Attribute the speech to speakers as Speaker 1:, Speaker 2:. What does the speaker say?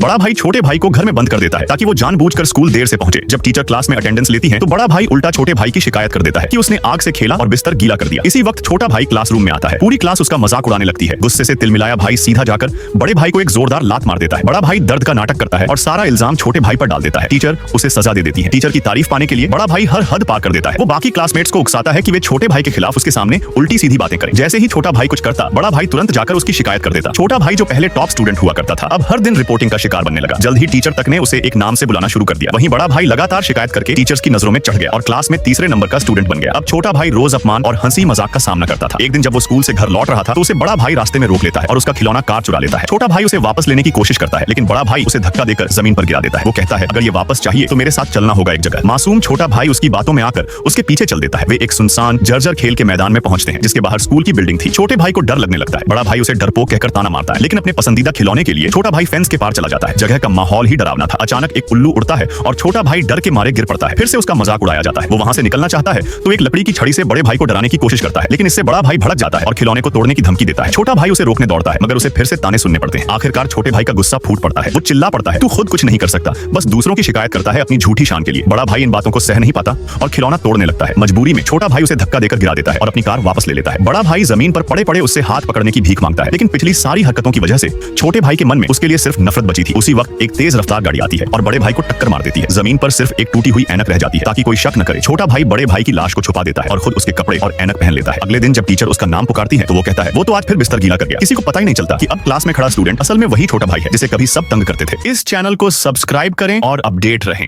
Speaker 1: बड़ा भाई छोटे भाई को घर में बंद कर देता है ताकि वो जानबूझकर स्कूल देर से पहुंचे। जब टीचर क्लास में अटेंडेंस लेती है तो बड़ा भाई उल्टा छोटे भाई की शिकायत कर देता है कि उसने आग से खेला और बिस्तर गीला कर दिया। इसी वक्त छोटा भाई क्लासरूम में आता है। पूरी क्लास उसका मजाक उड़ाने लगती है। गुस्से से तिलमिलाया भाई सीधा जाकर बड़े भाई को एक जोरदार लात मार देता है। बड़ा भाई दर्द का नाटक करता है और सारा इल्जाम छोटे भाई पर डाल देता है। टीचर उसे सजा दे देती है। टीचर की तारीफ पाने के लिए बड़ा भाई हर हद पार कर देता है। वो बाकी क्लासमेट्स को उकसाता है कि वे छोटे भाई के खिलाफ उसके सामने उल्टी सीधी बातें करें। जैसे ही छोटा भाई कुछ करता, बड़ा भाई तुरंत जाकर उसकी शिकायत कर देता। छोटा भाई जो पहले टॉप स्टूडेंट हुआ करता था, अब हर दिन रिपोर्टिंग का शिकार बनने लगा। जल्द ही टीचर तक ने उसे एक नाम से बुलाना शुरू कर दिया। वहीं बड़ा भाई लगातार शिकायत करके टीचर्स की नजरों में चढ़ गया और क्लास में तीसरे नंबर का स्टूडेंट बन गया। अब छोटा भाई रोज अपमान और हंसी मजाक का सामना करता था। एक दिन जब वो स्कूल से घर लौट रहा था तो उसे बड़ा भाई रास्ते में रोक लेता है और उसका खिलौना कार चुरा लेता है। छोटा भाई उसे वापस लेने की कोशिश करता है, लेकिन बड़ा भाई उसे धक्का देकर जमीन पर गिरा देता है। वो कहता है, अगर ये वापस चाहिए तो मेरे साथ चलना होगा एक जगह। मासूम छोटा भाई उसकी बातों में आकर उसके पीछे चल देता है। वे एक सुनसान जर्जर खेल के मैदान में पहुंचते हैं जिसके बाहर स्कूल की बिल्डिंग थी। छोटे भाई को डर लगने लगता है। बड़ा भाई उसे डरपोक कहकर ताना मारता है, लेकिन अपने पसंदीदा खिलौने के लिए छोटा भाई फेंस के पार चला जाता है। जगह का माहौल ही डरावना था। अचानक एक उल्लू उड़ता है और छोटा भाई डर के मारे गिर पड़ता है। फिर से उसका मजाक उड़ाया जाता है। वो वहां से निकलना चाहता है तो एक लकड़ी की छड़ी से बड़े भाई को डराने की कोशिश करता है, लेकिन इससे बड़ा भाई भड़क जाता है और खिलौने को तोड़ने की धमकी देता है। छोटा भाई उसे रोकने दौड़ता है, मगर उसे फिर से ताने सुनने पड़ते हैं। आखिरकार छोटे भाई का गुस्सा फूट पड़ता है। वो चिल्ला पड़ता है, तू खुद कुछ नहीं कर सकता, बस दूसरों की शिकायत करता है अपनी झूठी शान के लिए। बड़ा भाई इन बातों को सह नहीं पाता और खिलौना तोड़ने लगता है। मजबूरी में छोटा भाई उसे धक्का देकर गिरा देता है और अपनी कार वापस ले लेता है। बड़ा भाई जमीन पर पड़े पड़े उससे हाथ पकड़ने की भीख मांगता है, लेकिन पिछली सारी हरकतों की वजह से छोटे भाई के मन में उसके लिए सिर्फ नफरत बची थी। उसी वक्त एक तेज रफ्तार गाड़ी आती है और बड़े भाई को टक्कर मार देती है। जमीन पर सिर्फ एक टूटी हुई ऐनक रह जाती है। ताकि कोई शक न करे, छोटा भाई बड़े भाई की लाश को छुपा देता है और खुद उसके कपड़े और ऐनक पहन लेता है। अगले दिन जब टीचर उसका नाम पुकारती है तो वो कहता है, वो तो आज फिर बिस्तर गीला कर गया। किसी को पता ही नहीं चलता कि अब क्लास में खड़ा स्टूडेंट असल में वही छोटा भाई है जिसे कभी सब तंग करते थे। इस चैनल को सब्सक्राइब करें और अपडेट रहें।